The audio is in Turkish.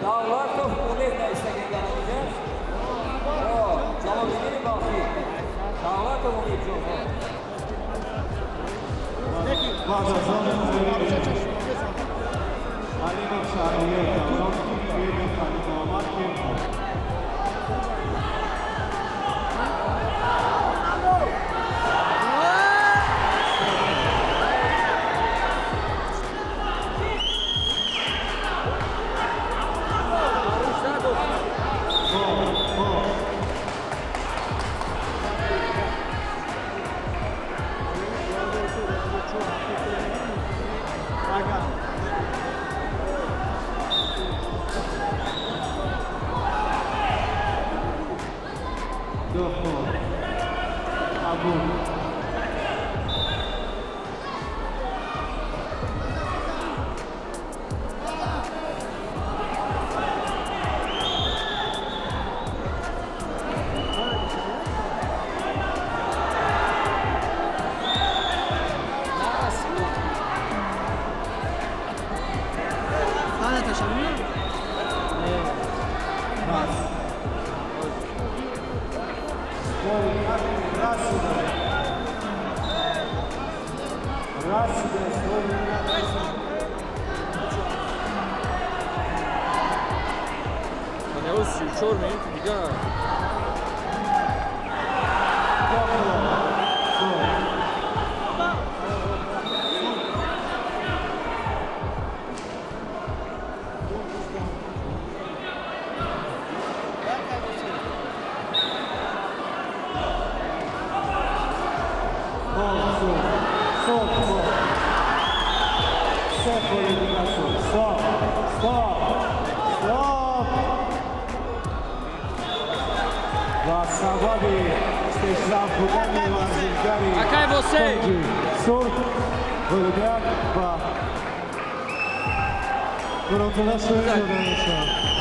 Dağlar topu ne istediğin yanımıza. O, cevap verir bakayım. Dağlar topu geçiyor. Guarda, Alino Charlieta, non ti vede tanto, ma tempo. Dopo Abu Sana taşınmıyor mu? Mas Ma ne ho su giorni di gara. Secoli di calcio. Stop. Vasavadi stessa budami Marzinkari. Akay você. Sort. Volgak. Ba. Kurultuda söylüyor.